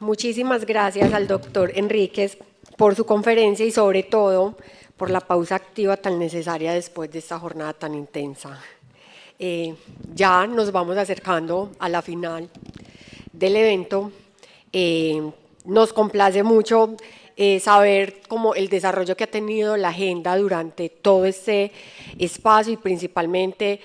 Muchísimas gracias al doctor Enríquez por su conferencia y sobre todo por la pausa activa tan necesaria después de esta jornada tan intensa. Ya nos vamos acercando a la final del evento. Nos complace mucho saber cómo el desarrollo que ha tenido la agenda durante todo este espacio y principalmente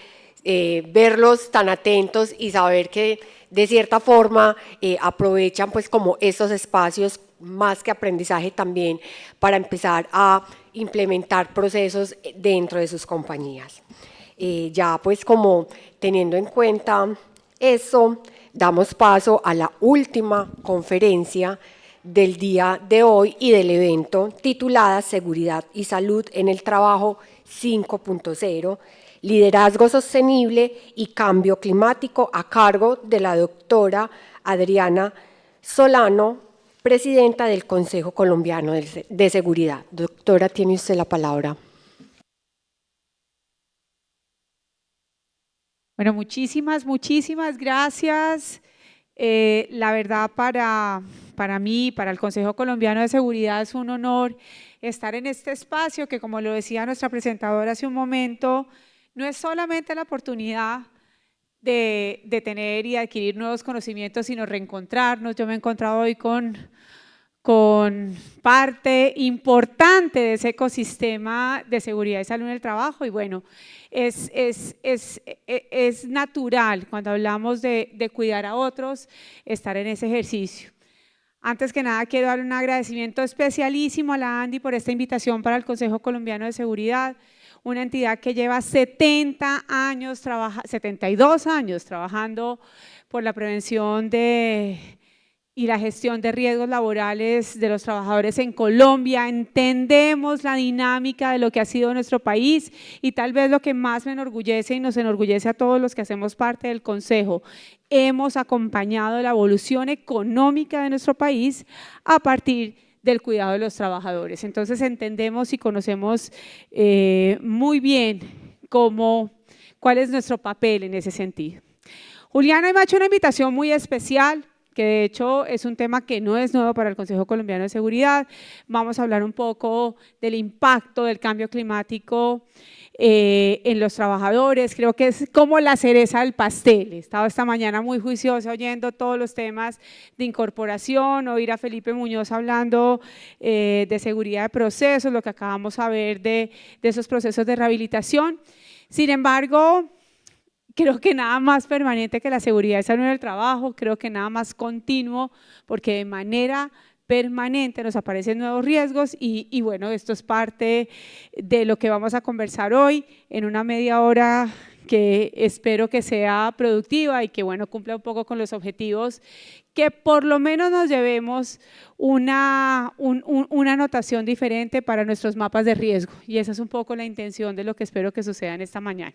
verlos tan atentos y saber que de cierta forma aprovechan pues como estos espacios más que aprendizaje también para empezar a implementar procesos dentro de sus compañías. Ya pues como teniendo en cuenta eso, damos paso a la última conferencia del día de hoy y del evento titulada Seguridad y Salud en el Trabajo 5.0, Liderazgo Sostenible y Cambio Climático, a cargo de la doctora Adriana Solano, presidenta del Consejo Colombiano de Seguridad. Doctora, tiene usted la palabra. Bueno, muchísimas gracias. La verdad, para mí, para el Consejo Colombiano de Seguridad, es un honor estar en este espacio que, como lo decía nuestra presentadora hace un momento, no es solamente la oportunidad de tener y adquirir nuevos conocimientos, sino reencontrarnos. Yo me he encontrado hoy con parte importante de ese ecosistema de seguridad y salud en el trabajo y bueno, es natural cuando hablamos de cuidar a otros estar en ese ejercicio. Antes que nada quiero dar un agradecimiento especialísimo a la ANDI por esta invitación para el Consejo Colombiano de Seguridad, una entidad que lleva 72 años trabajando por la prevención y la gestión de riesgos laborales de los trabajadores en Colombia. Entendemos la dinámica de lo que ha sido nuestro país y tal vez lo que más me enorgullece y nos enorgullece a todos los que hacemos parte del Consejo. Hemos acompañado la evolución económica de nuestro país a partir del cuidado de los trabajadores. Entonces entendemos y conocemos muy bien cuál es nuestro papel en ese sentido. Juliana me ha hecho una invitación muy especial, que de hecho es un tema que no es nuevo para el Consejo Colombiano de Seguridad. Vamos a hablar un poco del impacto del cambio climático en los trabajadores. Creo que es como la cereza del pastel. He estado esta mañana muy juiciosa oyendo todos los temas de incorporación, oír a Felipe Muñoz hablando de seguridad de procesos, lo que acabamos de ver de esos procesos de rehabilitación. Sin embargo, creo que nada más permanente que la seguridad y salud en el trabajo, creo que nada más continuo, porque de manera permanente nos aparecen nuevos riesgos y bueno, esto es parte de lo que vamos a conversar hoy en una media hora que espero que sea productiva y que bueno, cumpla un poco con los objetivos, que por lo menos nos llevemos una anotación diferente para nuestros mapas de riesgo y esa es un poco la intención de lo que espero que suceda en esta mañana.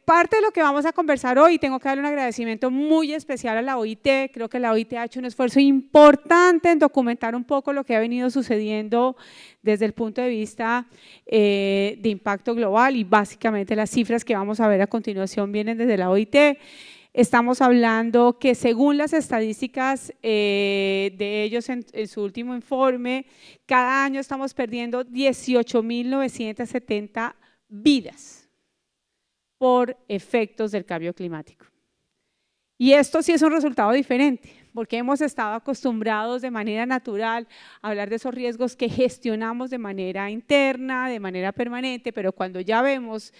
Parte de lo que vamos a conversar hoy, tengo que darle un agradecimiento muy especial a la OIT. Creo que la OIT ha hecho un esfuerzo importante en documentar un poco lo que ha venido sucediendo desde el punto de vista de impacto global y básicamente las cifras que vamos a ver a continuación vienen desde la OIT. Estamos hablando que según las estadísticas de ellos en su último informe, cada año estamos perdiendo 18.970 vidas por efectos del cambio climático. Y esto sí es un resultado diferente, porque hemos estado acostumbrados de manera natural a hablar de esos riesgos que gestionamos de manera interna, de manera permanente, pero cuando ya vemos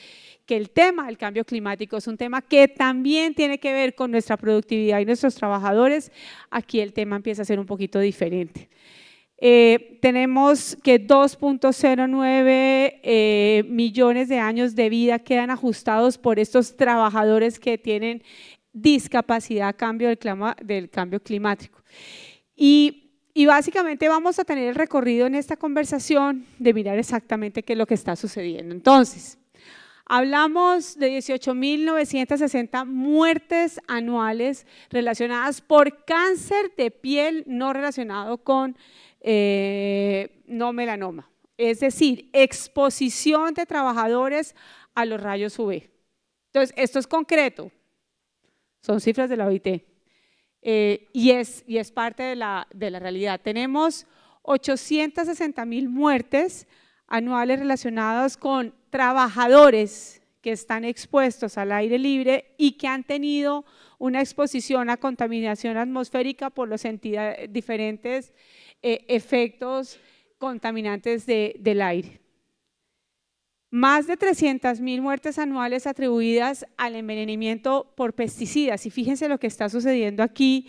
que el tema del cambio climático es un tema que también tiene que ver con nuestra productividad y nuestros trabajadores, aquí el tema empieza a ser un poquito diferente. Tenemos que 2.09 millones de años de vida quedan ajustados por estos trabajadores que tienen discapacidad a cambio del cambio climático. Y básicamente vamos a tener el recorrido en esta conversación de mirar exactamente qué es lo que está sucediendo. Entonces, hablamos de 18.960 muertes anuales relacionadas por cáncer de piel no relacionado con no melanoma, es decir, exposición de trabajadores a los rayos UV. Entonces, esto es concreto, son cifras de la OIT. y es parte de la realidad. Tenemos 860.000 muertes anuales relacionadas con trabajadores que están expuestos al aire libre y que han tenido una exposición a contaminación atmosférica por los diferentes efectos contaminantes del aire. Más de 300.000 muertes anuales atribuidas al envenenamiento por pesticidas. Y fíjense lo que está sucediendo aquí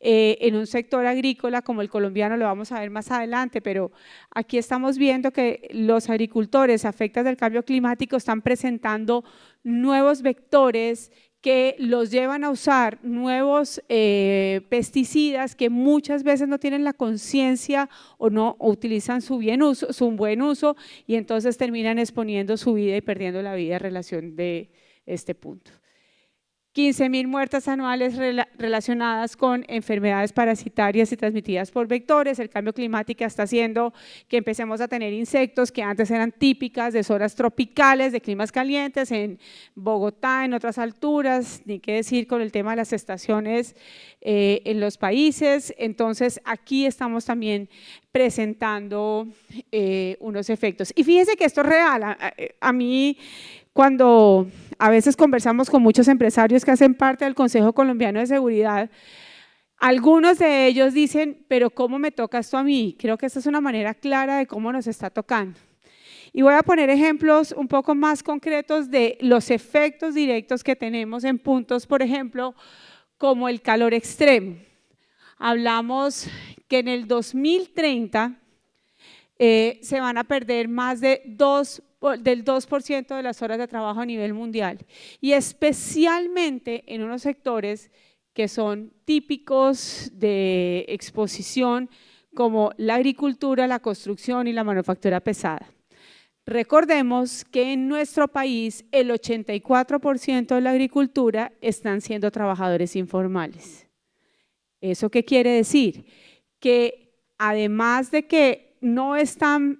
en un sector agrícola como el colombiano, lo vamos a ver más adelante, pero aquí estamos viendo que los agricultores afectados del cambio climático están presentando nuevos vectores que los llevan a usar nuevos pesticidas que muchas veces no tienen la conciencia o no utilizan su buen uso, y entonces terminan exponiendo su vida y perdiendo la vida en relación de este punto. 15.000 muertes anuales relacionadas con enfermedades parasitarias y transmitidas por vectores. El cambio climático está haciendo que empecemos a tener insectos que antes eran típicas de zonas tropicales, de climas calientes, en Bogotá, en otras alturas, ni qué decir con el tema de las estaciones en los países. Entonces, aquí estamos también presentando unos efectos. Y fíjense que esto es real. A mí, cuando a veces conversamos con muchos empresarios que hacen parte del Consejo Colombiano de Seguridad, algunos de ellos dicen, pero ¿cómo me toca esto a mí? Creo que esta es una manera clara de cómo nos está tocando. Y voy a poner ejemplos un poco más concretos de los efectos directos que tenemos en puntos, por ejemplo, como el calor extremo. Hablamos que en el 2030 se van a perder más del 2% de las horas de trabajo a nivel mundial, y especialmente en unos sectores que son típicos de exposición como la agricultura, la construcción y la manufactura pesada. Recordemos que en nuestro país el 84% de la agricultura están siendo trabajadores informales. ¿Eso qué quiere decir? Que además de que no están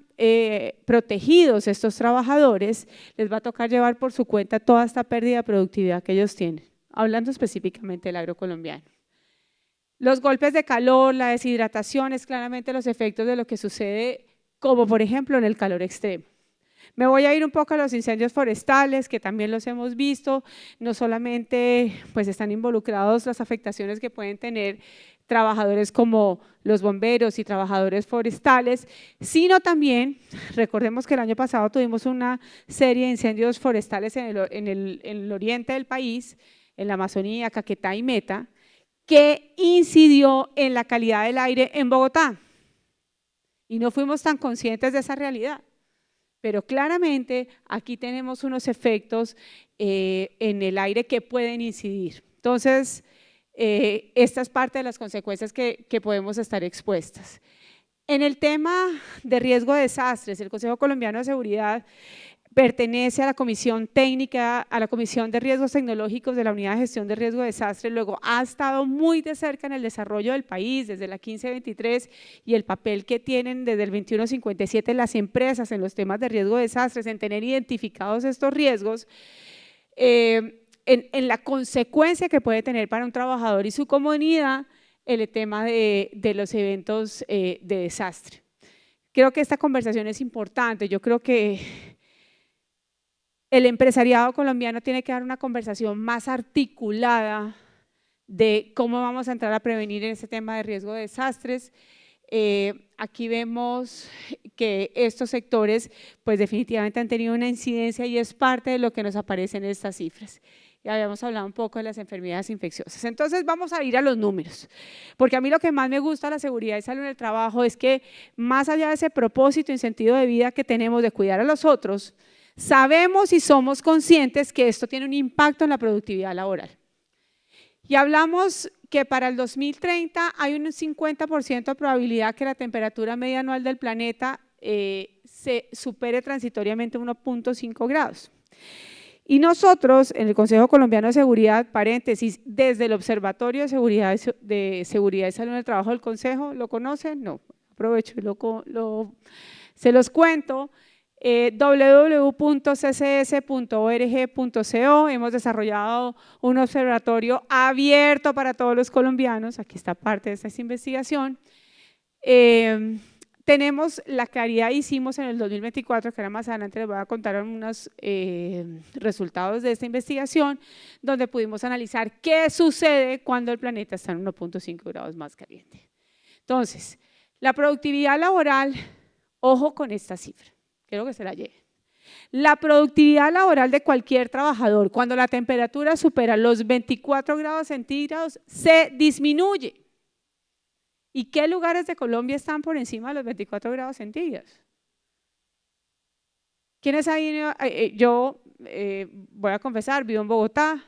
protegidos estos trabajadores, les va a tocar llevar por su cuenta toda esta pérdida de productividad que ellos tienen, hablando específicamente del agrocolombiano. Los golpes de calor, la deshidratación es claramente los efectos de lo que sucede, como por ejemplo en el calor extremo. Me voy a ir un poco a los incendios forestales, que también los hemos visto. No solamente pues están involucrados las afectaciones que pueden tener trabajadores como los bomberos y trabajadores forestales, sino también, recordemos que el año pasado tuvimos una serie de incendios forestales en el oriente del país, en la Amazonía, Caquetá y Meta, que incidió en la calidad del aire en Bogotá. Y no fuimos tan conscientes de esa realidad. Pero claramente aquí tenemos unos efectos en el aire que pueden incidir. Entonces, esta es parte de las consecuencias que podemos estar expuestas. En el tema de riesgo de desastres, el Consejo Colombiano de Seguridad pertenece a la Comisión Técnica, a la Comisión de Riesgos Tecnológicos de la Unidad de Gestión de Riesgo de Desastres. Luego ha estado muy de cerca en el desarrollo del país desde la 1523 y el papel que tienen desde el 2157 las empresas en los temas de riesgo de desastres, en tener identificados estos riesgos, en la consecuencia que puede tener para un trabajador y su comunidad el tema de los eventos de desastre. Creo que esta conversación es importante. Yo creo que el empresariado colombiano tiene que dar una conversación más articulada de cómo vamos a entrar a prevenir en este tema de riesgo de desastres. Aquí vemos que estos sectores pues definitivamente han tenido una incidencia y es parte de lo que nos aparece en estas cifras. Ya habíamos hablado un poco de las enfermedades infecciosas. Entonces vamos a ir a los números, porque a mí lo que más me gusta de la seguridad y salud en el trabajo es que más allá de ese propósito y sentido de vida que tenemos de cuidar a los otros, sabemos y somos conscientes que esto tiene un impacto en la productividad laboral. Y hablamos que para el 2030 hay un 50% de probabilidad que la temperatura media anual del planeta se supere transitoriamente 1.5 grados. Y nosotros, en el Consejo Colombiano de Seguridad, paréntesis, desde el Observatorio de Seguridad y Salud en el Trabajo del Consejo, ¿lo conocen? No, aprovecho y se los cuento. www.ccs.org.co. Hemos desarrollado un observatorio abierto para todos los colombianos. Aquí está parte de esta investigación. Tenemos la claridad, hicimos en el 2024, que ahora más adelante les voy a contar unos resultados de esta investigación, donde pudimos analizar qué sucede cuando el planeta está en 1.5 grados más caliente. Entonces, la productividad laboral, ojo con esta cifra, quiero que se la lleven. La productividad laboral de cualquier trabajador, cuando la temperatura supera los 24 grados centígrados, se disminuye. ¿Y qué lugares de Colombia están por encima de los 24 grados centígrados? ¿Quiénes hay? Yo voy a confesar, vivo en Bogotá,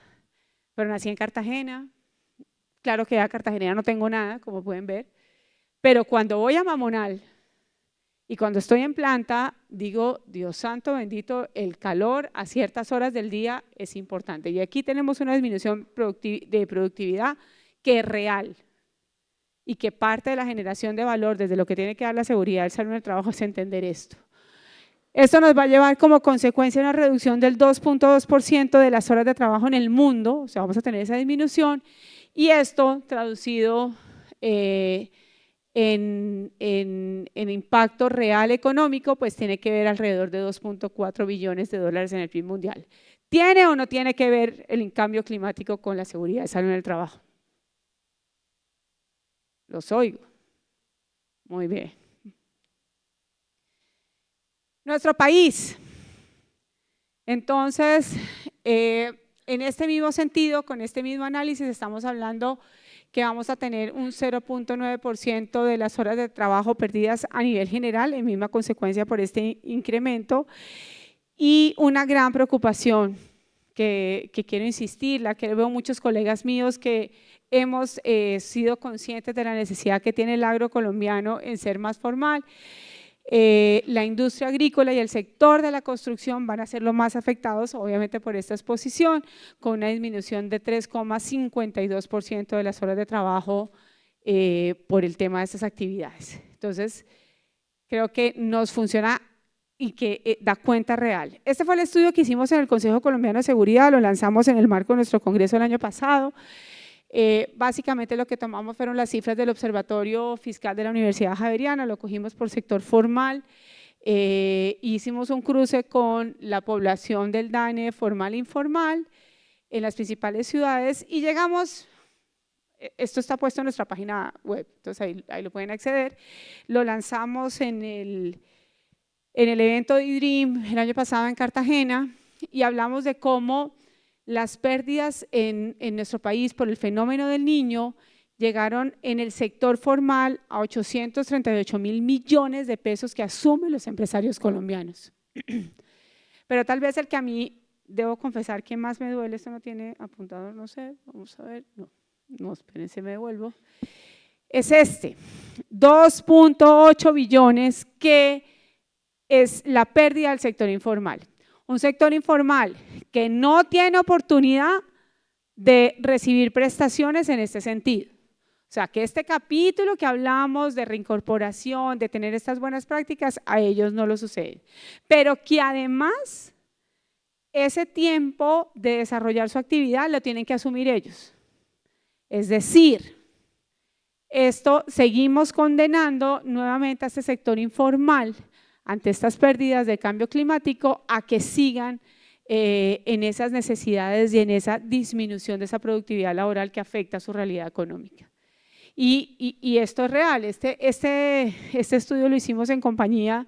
pero nací en Cartagena. Claro que a Cartagena no tengo nada, como pueden ver, pero cuando voy a Mamonal y cuando estoy en planta, digo, Dios santo bendito, el calor a ciertas horas del día es importante. Y aquí tenemos una disminución de productividad que es real y que parte de la generación de valor desde lo que tiene que dar la seguridad del salud en el trabajo es entender esto. Esto nos va a llevar como consecuencia una reducción del 2.2% de las horas de trabajo en el mundo, o sea, vamos a tener esa disminución, y esto traducido en impacto real económico, pues tiene que ver alrededor de 2.4 billones de dólares en el PIB mundial. ¿Tiene o no tiene que ver el cambio climático con la seguridad de salud en el trabajo? Los oigo. Muy bien. Nuestro país. Entonces, en este mismo sentido, con este mismo análisis, estamos hablando que vamos a tener un 0.9% de las horas de trabajo perdidas a nivel general, en misma consecuencia por este incremento, y una gran preocupación que quiero insistir, la que veo muchos colegas míos que hemos sido conscientes de la necesidad que tiene el agro colombiano en ser más formal. La industria agrícola y el sector de la construcción van a ser los más afectados, obviamente por esta exposición, con una disminución de 3,52% de las horas de trabajo por el tema de estas actividades. Entonces, creo que nos funciona y que da cuenta real. Este fue el estudio que hicimos en el Consejo Colombiano de Seguridad, lo lanzamos en el marco de nuestro congreso el año pasado. Básicamente lo que tomamos fueron las cifras del Observatorio Fiscal de la Universidad Javeriana, lo cogimos por sector formal, hicimos un cruce con la población del DANE formal e informal en las principales ciudades y llegamos, esto está puesto en nuestra página web, entonces ahí lo pueden acceder, lo lanzamos en el evento de IDRIM el año pasado en Cartagena y hablamos de cómo las pérdidas en nuestro país por el fenómeno del Niño llegaron en el sector formal a 838.000 millones de pesos que asumen los empresarios colombianos. Pero tal vez el que a mí, debo confesar que más me duele, esto no tiene apuntado, no sé, vamos a ver, no, espérense, me devuelvo. Es este, 2.8 billones que es la pérdida del sector informal. Un sector informal que no tiene oportunidad de recibir prestaciones en este sentido. O sea, que este capítulo que hablamos de reincorporación, de tener estas buenas prácticas, a ellos no lo sucede. Pero que además ese tiempo de desarrollar su actividad lo tienen que asumir ellos. Es decir, esto seguimos condenando nuevamente a este sector informal ante estas pérdidas de cambio climático a que sigan en esas necesidades y en esa disminución de esa productividad laboral que afecta a su realidad económica. Y esto es real, este estudio lo hicimos en compañía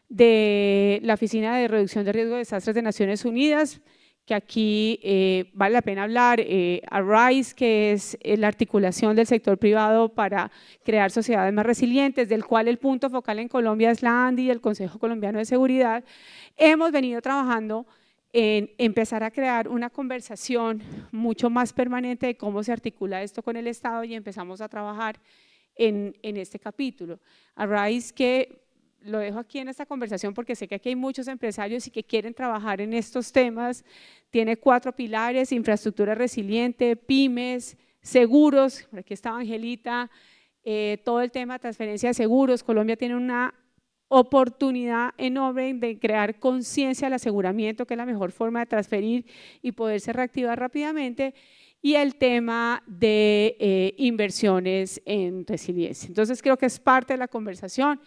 de la Oficina de Reducción de Riesgo de Desastres de Naciones Unidas, que aquí vale la pena hablar, ARISE, que es la articulación del sector privado para crear sociedades más resilientes, del cual el punto focal en Colombia es la ANDI y el Consejo Colombiano de Seguridad. Hemos venido trabajando en empezar a crear una conversación mucho más permanente de cómo se articula esto con el Estado y empezamos a trabajar en este capítulo. ARISE, que lo dejo aquí en esta conversación porque sé que aquí hay muchos empresarios y que quieren trabajar en estos temas. Tiene 4 pilares: infraestructura resiliente, pymes, seguros, por aquí estaba Angelita, todo el tema de transferencia de seguros. Colombia tiene una oportunidad enorme de crear conciencia del aseguramiento, que es la mejor forma de transferir y poderse reactivar rápidamente, y el tema de inversiones en resiliencia. Entonces creo que es parte de la conversación.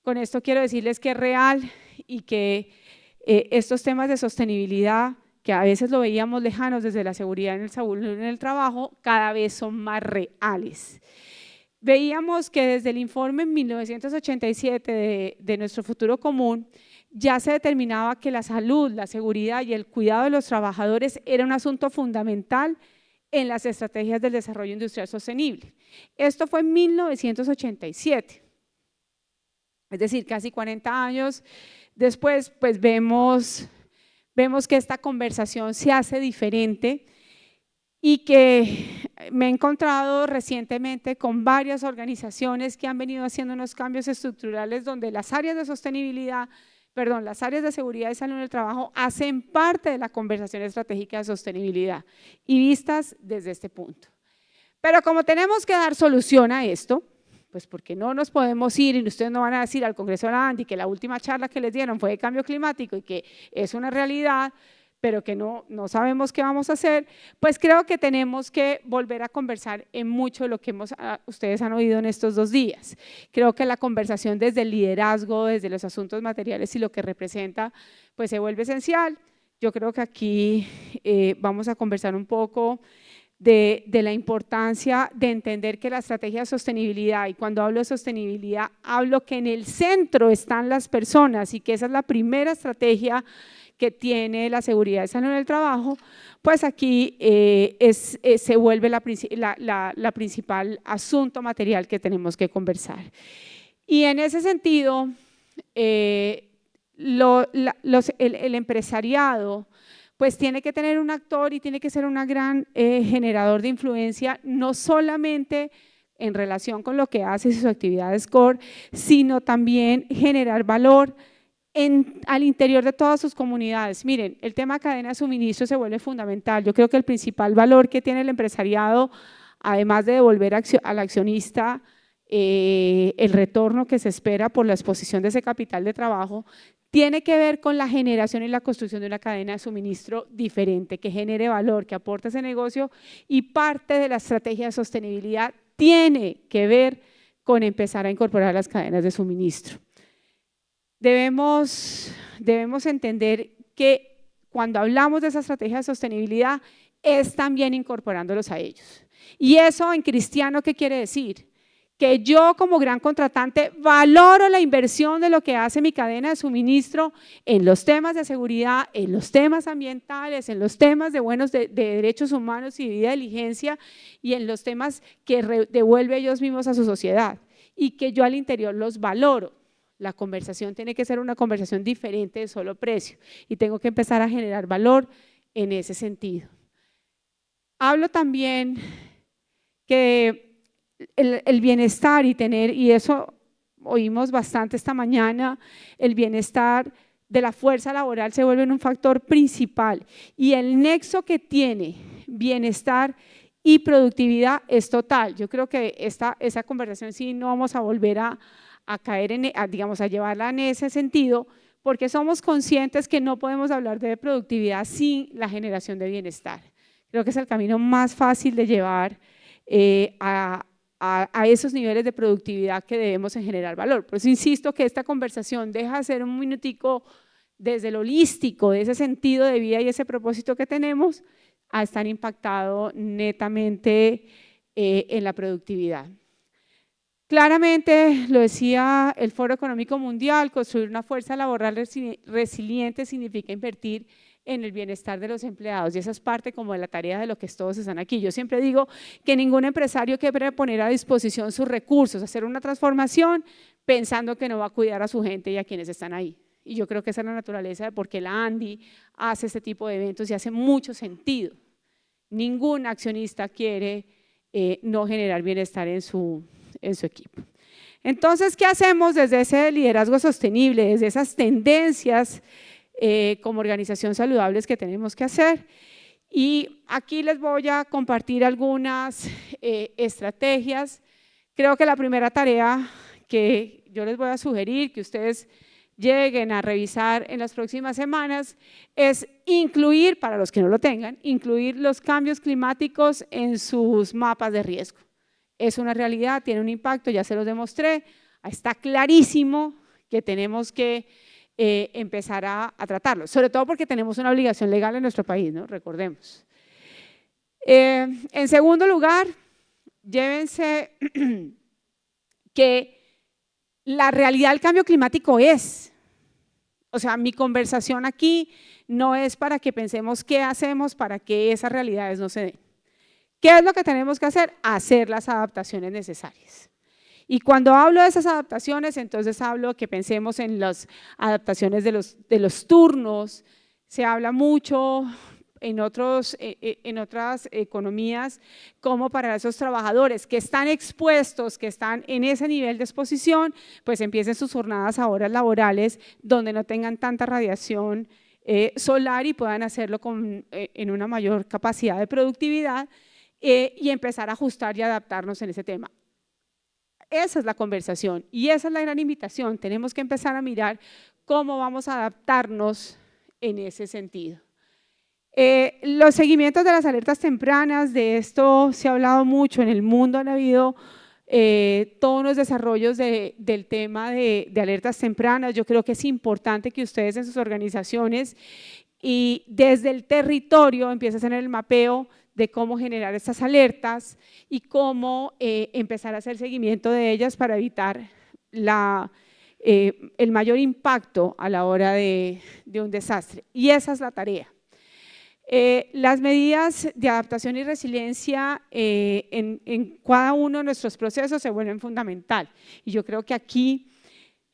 Con esto quiero decirles que es real y que estos temas de sostenibilidad, que a veces lo veíamos lejanos desde la seguridad en el trabajo, cada vez son más reales. Veíamos que desde el informe en 1987 de Nuestro Futuro Común ya se determinaba que la salud, la seguridad y el cuidado de los trabajadores era un asunto fundamental en las estrategias del desarrollo industrial sostenible. Esto fue en 1987, es decir, casi 40 años después, pues vemos que esta conversación se hace diferente y que me he encontrado recientemente con varias organizaciones que han venido haciendo unos cambios estructurales donde las áreas de sostenibilidad, las áreas de seguridad y salud en el trabajo hacen parte de la conversación estratégica de sostenibilidad y vistas desde este punto. Pero como tenemos que dar solución a esto, pues porque no nos podemos ir y ustedes no van a decir al Congreso de la ANDI que la última charla que les dieron fue de cambio climático y que es una realidad, pero que no sabemos qué vamos a hacer, pues creo que tenemos que volver a conversar en mucho de lo que ustedes han oído en estos 2 días. Creo que la conversación desde el liderazgo, desde los asuntos materiales y lo que representa, pues se vuelve esencial. Yo creo que aquí vamos a conversar un poco de la importancia de entender que la estrategia de sostenibilidad, y cuando hablo de sostenibilidad, hablo que en el centro están las personas y que esa es la primera estrategia que tiene la seguridad y salud en el trabajo, pues aquí se vuelve la principal asunto material que tenemos que conversar. Y en ese sentido, el empresariado pues tiene que tener un actor y tiene que ser un gran generador de influencia, no solamente en relación con lo que hace sus actividades core, sino también generar valor al interior de todas sus comunidades. Miren, el tema cadena de suministro se vuelve fundamental. Yo creo que el principal valor que tiene el empresariado, además de devolver al accionista el retorno que se espera por la exposición de ese capital de trabajo, tiene que ver con la generación y la construcción de una cadena de suministro diferente, que genere valor, que aporte ese negocio, y parte de la estrategia de sostenibilidad tiene que ver con empezar a incorporar las cadenas de suministro. Debemos entender que cuando hablamos de esa estrategia de sostenibilidad es también incorporándolos a ellos. ¿Y eso en cristiano qué quiere decir? Que yo como gran contratante valoro la inversión de lo que hace mi cadena de suministro en los temas de seguridad, en los temas ambientales, en los temas de derechos humanos y de diligencia y en los temas que devuelve ellos mismos a su sociedad y que yo al interior los valoro. La conversación tiene que ser una conversación diferente de solo precio y tengo que empezar a generar valor en ese sentido. Hablo también que el bienestar y eso oímos bastante esta mañana, el bienestar de la fuerza laboral se vuelve un factor principal y el nexo que tiene bienestar y productividad es total. Yo creo que esa conversación sí no vamos a volver a caer a llevarla en ese sentido, porque somos conscientes que no podemos hablar de productividad sin la generación de bienestar. Creo que es el camino más fácil de llevar a esos niveles de productividad que debemos en generar valor. Por eso insisto que esta conversación deja de ser un minutico desde lo holístico, de ese sentido de vida y ese propósito que tenemos, a estar impactado netamente en la productividad. Claramente, lo decía el Foro Económico Mundial, construir una fuerza laboral resiliente significa invertir en el bienestar de los empleados y esa es parte como de la tarea de lo que todos están aquí. Yo siempre digo que ningún empresario quiere poner a disposición sus recursos, hacer una transformación pensando que no va a cuidar a su gente y a quienes están ahí. Y yo creo que esa es la naturaleza de por qué la ANDI hace este tipo de eventos y hace mucho sentido. Ningún accionista quiere no generar bienestar en su equipo. Entonces, ¿qué hacemos desde ese liderazgo sostenible, desde esas tendencias como organización saludables que tenemos que hacer? Y aquí les voy a compartir algunas estrategias. Creo que la primera tarea que yo les voy a sugerir que ustedes lleguen a revisar en las próximas semanas es incluir, para los que no lo tengan, incluir los cambios climáticos en sus mapas de riesgo. Es una realidad, tiene un impacto, ya se los demostré, está clarísimo que tenemos que empezar a tratarlo, sobre todo porque tenemos una obligación legal en nuestro país, ¿no? Recordemos. En segundo lugar, llévense que la realidad del cambio climático es, o sea, mi conversación aquí no es para que pensemos qué hacemos para que esas realidades no se den. ¿Qué es lo que tenemos que hacer? Hacer las adaptaciones necesarias. Y cuando hablo de esas adaptaciones, entonces hablo que pensemos en las adaptaciones de los turnos. Se habla mucho en otras economías como para esos trabajadores que están expuestos, que están en ese nivel de exposición, pues empiecen sus jornadas a horas laborales donde no tengan tanta radiación solar y puedan hacerlo en una mayor capacidad de productividad y empezar a ajustar y adaptarnos en ese tema. Esa es la conversación y esa es la gran invitación. Tenemos que empezar a mirar cómo vamos a adaptarnos en ese sentido. Los seguimientos de las alertas tempranas, de esto se ha hablado mucho en el mundo, han habido todos los desarrollos del tema de alertas tempranas. Yo creo que es importante que ustedes en sus organizaciones y desde el territorio empiecen a hacer el mapeo de cómo generar estas alertas y cómo empezar a hacer seguimiento de ellas para evitar el mayor impacto a la hora de un desastre. Y esa es la tarea. Las medidas de adaptación y resiliencia en cada uno de nuestros procesos se vuelven fundamental. Y yo creo que aquí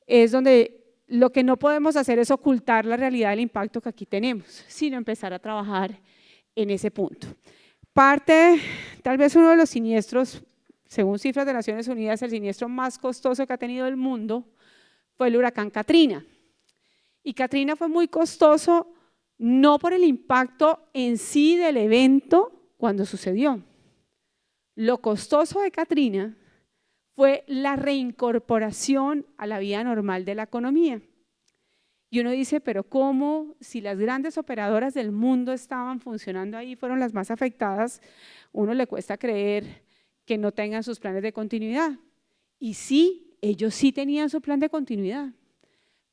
es donde lo que no podemos hacer es ocultar la realidad del impacto que aquí tenemos, sino empezar a trabajar en ese punto. Tal vez uno de los siniestros, según cifras de Naciones Unidas, el siniestro más costoso que ha tenido el mundo fue el huracán Katrina. Y Katrina fue muy costoso no por el impacto en sí del evento cuando sucedió. Lo costoso de Katrina fue la reincorporación a la vida normal de la economía. Y uno dice, pero ¿cómo? Si las grandes operadoras del mundo estaban funcionando ahí, fueron las más afectadas, uno le cuesta creer que no tengan sus planes de continuidad. Y sí, ellos sí tenían su plan de continuidad.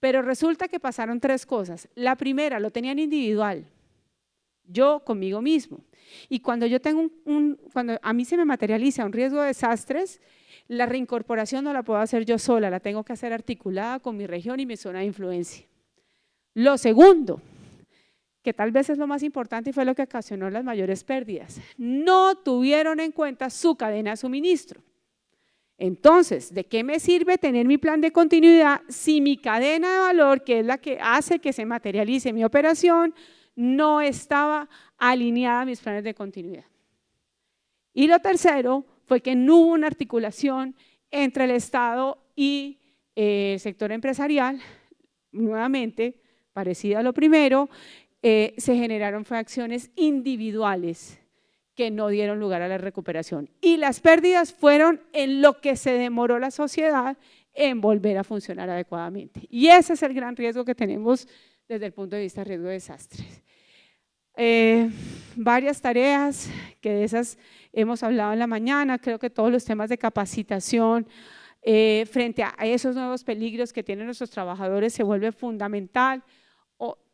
Pero resulta que pasaron tres cosas. La primera, lo tenían individual, yo conmigo mismo. Y cuando yo tengo cuando a mí se me materializa un riesgo de desastres, la reincorporación no la puedo hacer yo sola, la tengo que hacer articulada con mi región y mi zona de influencia. Lo segundo, que tal vez es lo más importante y fue lo que ocasionó las mayores pérdidas, no tuvieron en cuenta su cadena de suministro. Entonces, ¿de qué me sirve tener mi plan de continuidad si mi cadena de valor, que es la que hace que se materialice mi operación, no estaba alineada a mis planes de continuidad? Y lo tercero fue que no hubo una articulación entre el Estado y el sector empresarial. Nuevamente, parecida a lo primero, se generaron acciones individuales que no dieron lugar a la recuperación. Y las pérdidas fueron en lo que se demoró la sociedad en volver a funcionar adecuadamente. Y ese es el gran riesgo que tenemos desde el punto de vista de riesgo de desastres. Varias tareas, que de esas hemos hablado en la mañana, creo que todos los temas de capacitación frente a esos nuevos peligros que tienen nuestros trabajadores se vuelve fundamental.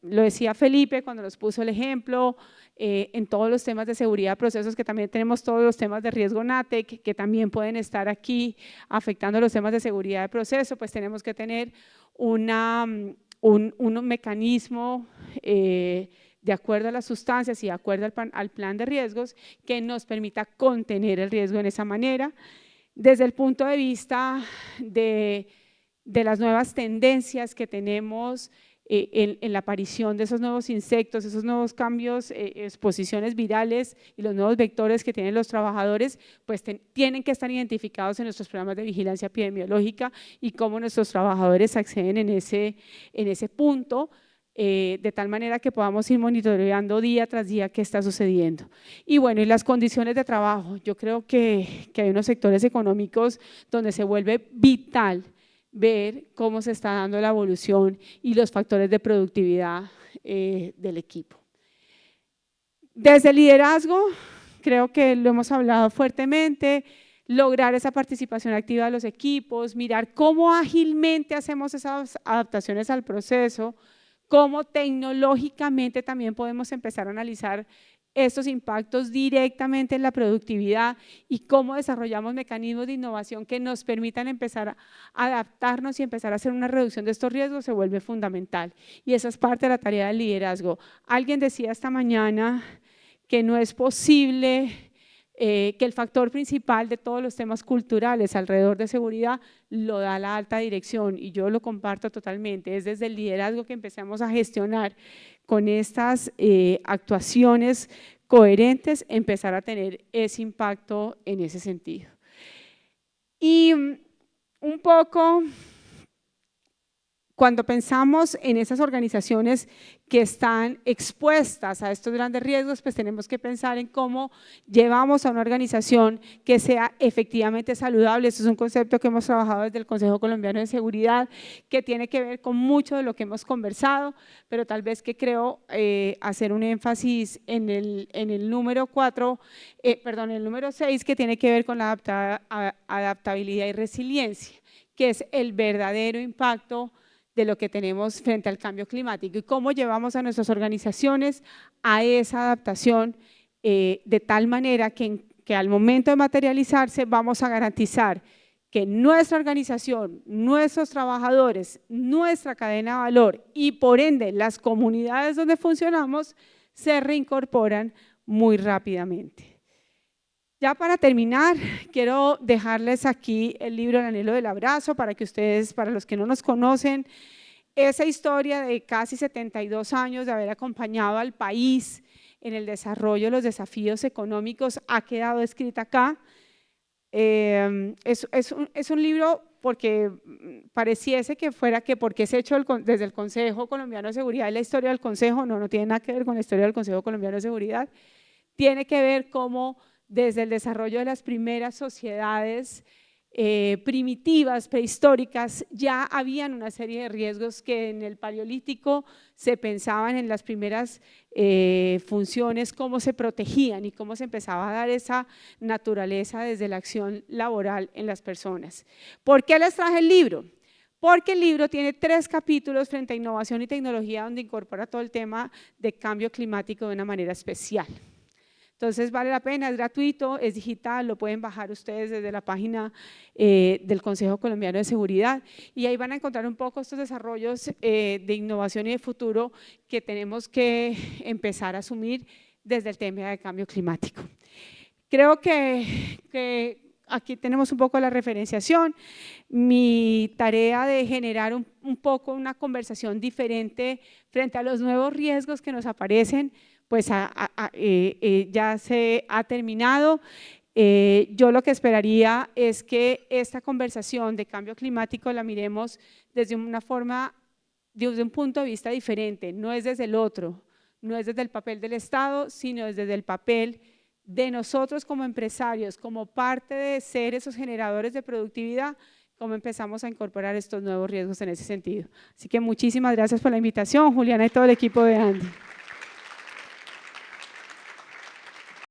Lo decía Felipe cuando nos puso el ejemplo, en todos los temas de seguridad de procesos, que también tenemos todos los temas de riesgo NATEC, que también pueden estar aquí afectando los temas de seguridad de proceso, pues tenemos que tener un mecanismo de acuerdo a las sustancias y de acuerdo al plan de riesgos que nos permita contener el riesgo en esa manera. Desde el punto de vista de las nuevas tendencias que tenemos en la aparición de esos nuevos insectos, esos nuevos cambios, exposiciones virales y los nuevos vectores que tienen los trabajadores, pues tienen que estar identificados en nuestros programas de vigilancia epidemiológica y cómo nuestros trabajadores acceden en ese punto, de tal manera que podamos ir monitoreando día tras día qué está sucediendo. Y bueno, y las condiciones de trabajo, yo creo que hay unos sectores económicos donde se vuelve vital ver cómo se está dando la evolución y los factores de productividad del equipo. Desde el liderazgo, creo que lo hemos hablado fuertemente, lograr esa participación activa de los equipos, mirar cómo ágilmente hacemos esas adaptaciones al proceso, cómo tecnológicamente también podemos empezar a analizar estos impactos directamente en la productividad y cómo desarrollamos mecanismos de innovación que nos permitan empezar a adaptarnos y empezar a hacer una reducción de estos riesgos se vuelve fundamental. Y esa es parte de la tarea del liderazgo. Alguien decía esta mañana que no es posible que el factor principal de todos los temas culturales alrededor de seguridad lo da la alta dirección y yo lo comparto totalmente, es desde el liderazgo que empezamos a gestionar con estas actuaciones coherentes, empezar a tener ese impacto en ese sentido. Y un poco cuando pensamos en esas organizaciones que están expuestas a estos grandes riesgos, pues tenemos que pensar en cómo llevamos a una organización que sea efectivamente saludable. Este es un concepto que hemos trabajado desde el Consejo Colombiano de Seguridad, que tiene que ver con mucho de lo que hemos conversado, pero tal vez que creo hacer un énfasis en el número 6, que tiene que ver con la adaptabilidad y resiliencia, que es el verdadero impacto de lo que tenemos frente al cambio climático y cómo llevamos a nuestras organizaciones a esa adaptación de tal manera que al momento de materializarse vamos a garantizar que nuestra organización, nuestros trabajadores, nuestra cadena de valor y por ende las comunidades donde funcionamos se reincorporan muy rápidamente. Ya para terminar, quiero dejarles aquí el libro El anhelo del abrazo para que ustedes, para los que no nos conocen, esa historia de casi 72 años de haber acompañado al país en el desarrollo de los desafíos económicos ha quedado escrita acá. Es un libro porque pareciese que fuera que porque es hecho desde el Consejo Colombiano de Seguridad y la historia del Consejo, no tiene nada que ver con la historia del Consejo Colombiano de Seguridad, tiene que ver cómo desde el desarrollo de las primeras sociedades primitivas, prehistóricas, ya habían una serie de riesgos que en el Paleolítico se pensaban en las primeras funciones, cómo se protegían y cómo se empezaba a dar esa naturaleza desde la acción laboral en las personas. ¿Por qué les traje el libro? Porque el libro tiene 3 capítulos frente a innovación y tecnología donde incorpora todo el tema de cambio climático de una manera especial. Entonces vale la pena, es gratuito, es digital, lo pueden bajar ustedes desde la página del Consejo Colombiano de Seguridad y ahí van a encontrar un poco estos desarrollos de innovación y de futuro que tenemos que empezar a asumir desde el tema de cambio climático. Creo que aquí tenemos un poco la referenciación, mi tarea de generar un poco una conversación diferente frente a los nuevos riesgos que nos aparecen, pues ya se ha terminado. Yo lo que esperaría es que esta conversación de cambio climático la miremos desde una forma, desde un punto de vista diferente, no es desde el otro, no es desde el papel del Estado, sino desde el papel de nosotros como empresarios, como parte de ser esos generadores de productividad, cómo empezamos a incorporar estos nuevos riesgos en ese sentido. Así que muchísimas gracias por la invitación, Juliana y todo el equipo de Andy.